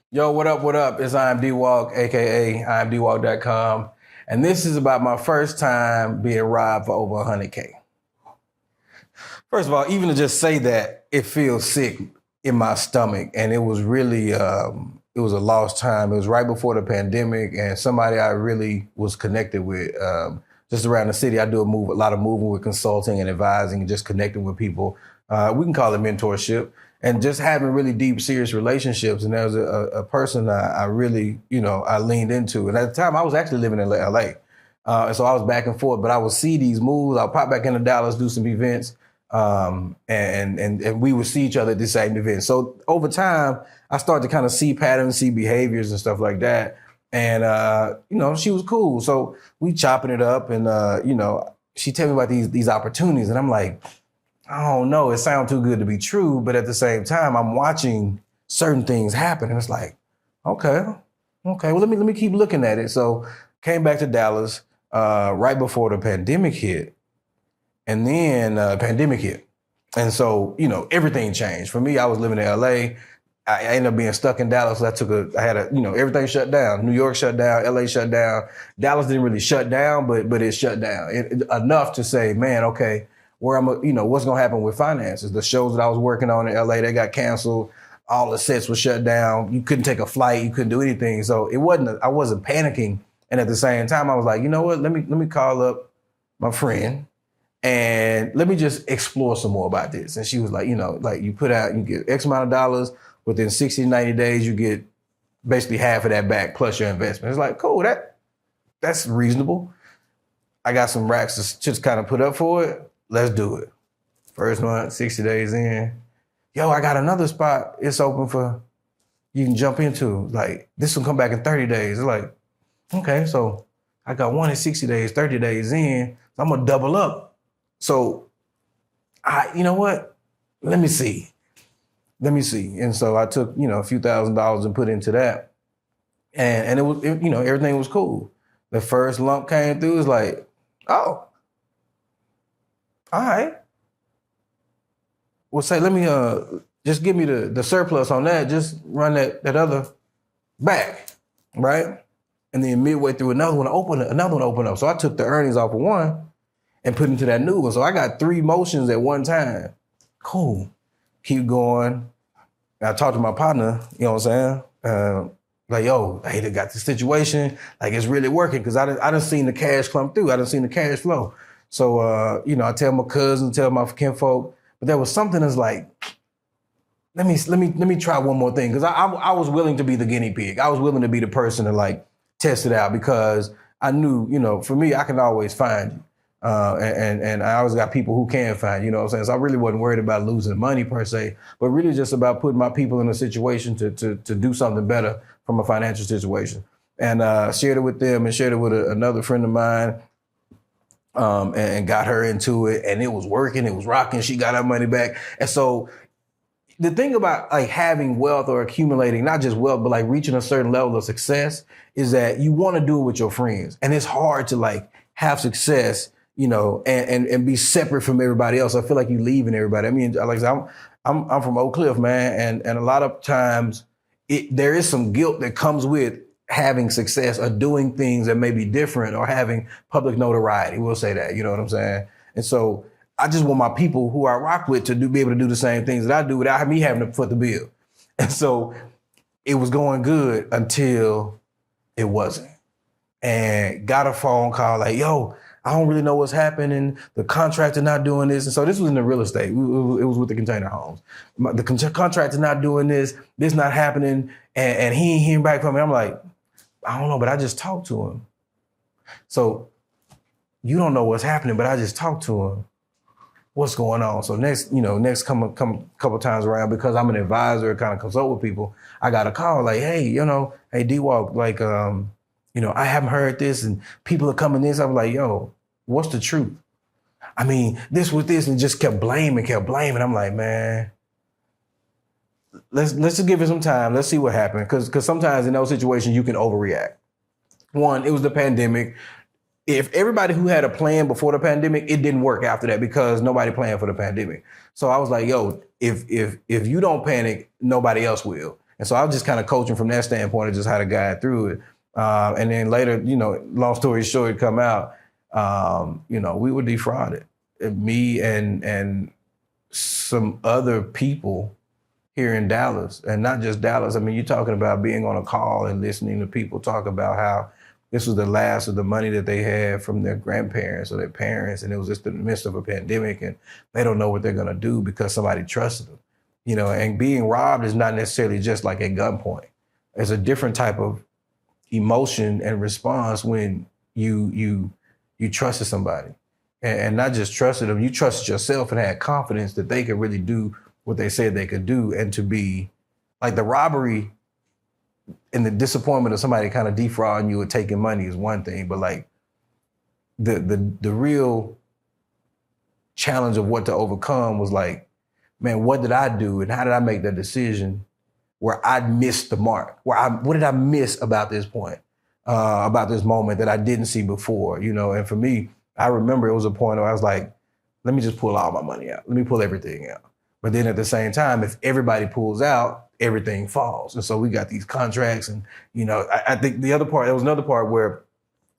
Yo, what up, what up? It's I'm D-Walk, aka I'mDWalk.com. And this is about my first time being robbed for over 100K. First of all, even to just say that, it feels sick in my stomach. And it was really, it was a lost time. It was right before the pandemic, and somebody I really was connected with. Just around the city, I do a lot of moving with consulting and advising and just connecting with people. We can call it mentorship and just having really deep, serious relationships. And there was a person I really, I leaned into. And at the time, I was actually living in LA. And so I was back and forth, but I would see these moves. I'll pop back into Dallas, do some events, and we would see each other at the same event. So over time, I started to kind of see patterns, see behaviors and stuff like that. And, she was cool. So we chopping it up and, she tell me about these opportunities. And I'm like, I don't know, it sounds too good to be true. But at the same time, I'm watching certain things happen. And it's like, okay, well, let me keep looking at it. So came back to Dallas right before the pandemic hit. And then pandemic hit. And so, everything changed. For me, I was living in LA. I ended up being stuck in Dallas. Everything shut down. New York shut down, LA shut down. Dallas didn't really shut down, but it shut down enough to say, man, okay, what's going to happen with finances? The shows that I was working on in LA, they got canceled. All the sets were shut down. You couldn't take a flight. You couldn't do anything. So I wasn't panicking. And at the same time, I was like, you know what? Let me call up my friend and let me just explore some more about this. And she was like, you get X amount of dollars. Within 60 to 90 days, you get basically half of that back plus your investment. It's like, cool, that's reasonable. I got some racks to just kind of put up for it. Let's do it. First month, 60 days in. Yo, I got another spot. It's open for, you can jump into. Like, this will come back in 30 days. It's like, okay, so I got one in 60 days, 30 days in. So I'm going to double up. So, you know what? Let me see. And so I took, a few $1,000s and put into that. And everything was cool. The first lump came through, it was like, oh, all right. Well, say, let me just give me the surplus on that. Just run that other back, right? And then midway through another one opened up. So I took the earnings off of one and put into that new one. So I got 3 motions at one time. Cool. Keep going. I talked to my partner, you know what I'm saying? Like, yo, hey, they got this situation. Like, it's really working because I done seen the cash come through. I done seen the cash flow. So, I tell my cousins, tell my kinfolk, but there was something that's like, let me try one more thing. Because I was willing to be the guinea pig. I was willing to be the person to like test it out because I knew, for me, I can always find you. And I always got people who can find, you know what I'm saying? So I really wasn't worried about losing money per se, but really just about putting my people in a situation to do something better from a financial situation. And shared it with them and shared it with another friend of mine and got her into it. And it was working, it was rocking. She got her money back. And so the thing about like having wealth or accumulating, not just wealth, but like reaching a certain level of success is that you want to do it with your friends. And it's hard to like have success and be separate from everybody else. I feel like you leaving everybody. I mean, like I said, I'm from Oak Cliff, man, and a lot of times there is some guilt that comes with having success or doing things that may be different or having public notoriety. We'll say that, you know what I'm saying? And so I just want my people who I rock with to be able to do the same things that I do without me having to foot the bill. And so it was going good until it wasn't. And got a phone call like, yo, I don't really know what's happening. The contractor not doing this. And so this was in the real estate. It was with the container homes. The contractor not doing this not happening. And he ain't hearing back from me. I'm like, I don't know, but I just talked to him. So you don't know what's happening, but I just talked to him. What's going on? So next come couple times around, because I'm an advisor, kind of consult with people, I got a call like, hey, hey, D-Walk, like, I haven't heard this and people are coming this. I'm like, yo, what's the truth? I mean, this was this, and just kept blaming. I'm like, man, let's just give it some time. Let's see what happens. Because sometimes in those situations, you can overreact. One, it was the pandemic. If everybody who had a plan before the pandemic, it didn't work after that because nobody planned for the pandemic. So I was like, yo, if you don't panic, nobody else will. And so I was just kind of coaching from that standpoint of just how to guide through it. And then later, long story short, it come out, we were defrauded. Me and some other people here in Dallas, and not just Dallas. I mean, you're talking about being on a call and listening to people talk about how this was the last of the money that they had from their grandparents or their parents, and it was just in the midst of a pandemic, and they don't know what they're gonna do because somebody trusted them. And being robbed is not necessarily just like at gunpoint. It's a different type of emotion and response when you trusted somebody. And not just trusted them, you trusted yourself and had confidence that they could really do what they said they could do. And to be like the robbery and the disappointment of somebody kind of defrauding you or taking money is one thing, but like the real challenge of what to overcome was like, man, what did I do and how did I make that decision where I missed the mark? What did I miss about this point, about this moment that I didn't see before? And for me, I remember it was a point where I was like, let me just pull all my money out. Let me pull everything out. But then at the same time, if everybody pulls out, everything falls. And so we got these contracts and, I think there was another part where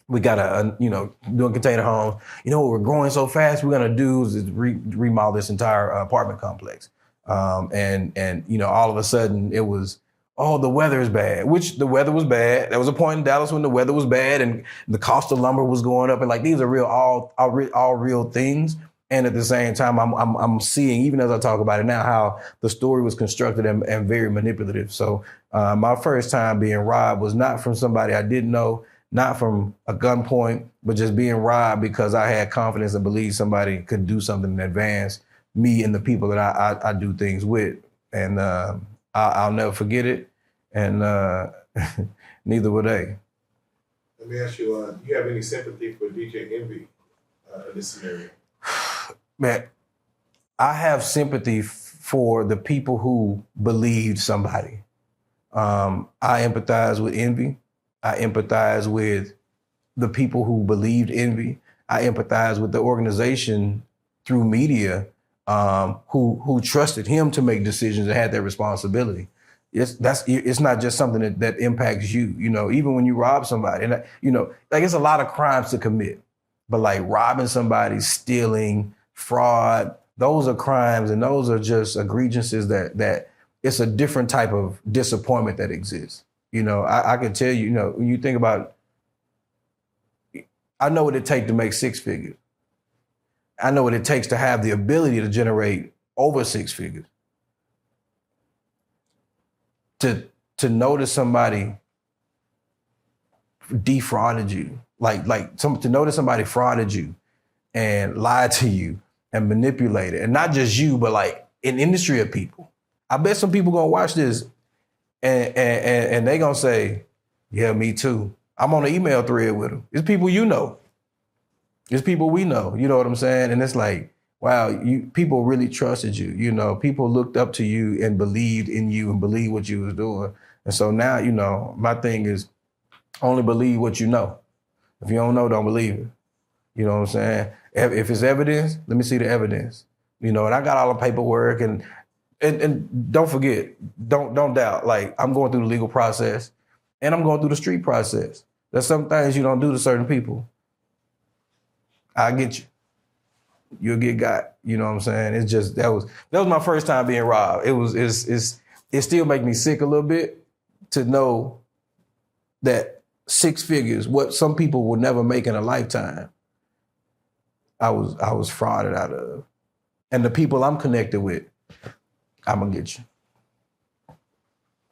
we got doing container homes. What we're growing so fast, we're gonna do is remodel this entire apartment complex. And all of a sudden it was, the weather is bad, which the weather was bad. There was a point in Dallas when the weather was bad and the cost of lumber was going up. And like, these are all real things. And at the same time, I'm seeing, even as I talk about it now, how the story was constructed and very manipulative. So my first time being robbed was not from somebody I didn't know, not from a gunpoint, but just being robbed because I had confidence and believed somebody could do something in advance, me and the people that I do things with. And I'll never forget it. And neither will they. Let me ask you, do you have any sympathy for DJ Envy in this scenario? Man, I have sympathy for the people who believed somebody. I empathize with Envy. I empathize with the people who believed Envy. I empathize with the organization through media who trusted him to make decisions and had that responsibility. It's not just something that impacts you. Even when you rob somebody, and like it's a lot of crimes to commit, but like robbing somebody, stealing, fraud, those are crimes, and those are just egregiouses that it's a different type of disappointment that exists. I can tell you, when you think about, I know what it takes to make six figures. I know what it takes to have the ability to generate over six figures. To notice somebody defrauded you, to notice somebody frauded you and lied to you and manipulated, and not just you, but like an industry of people. I bet some people gonna watch this and they gonna say, yeah, me too. I'm on an email thread with them. It's people It's people we know. You know what I'm saying? And it's like, wow, people really trusted you. People looked up to you and believed in you and believed what you was doing. And so now, my thing is only believe what you know. If you don't know, don't believe it. You know what I'm saying? If it's evidence, let me see the evidence. And I got all the paperwork and don't forget, don't doubt. Like, I'm going through the legal process and I'm going through the street process. There's some things you don't do to certain people. I get you. You'll get got. You know what I'm saying? It's just that was my first time being robbed. It still make me sick a little bit to know that six figures, what some people will never make in a lifetime, I was frauded out of. And the people I'm connected with, I'm gonna get you.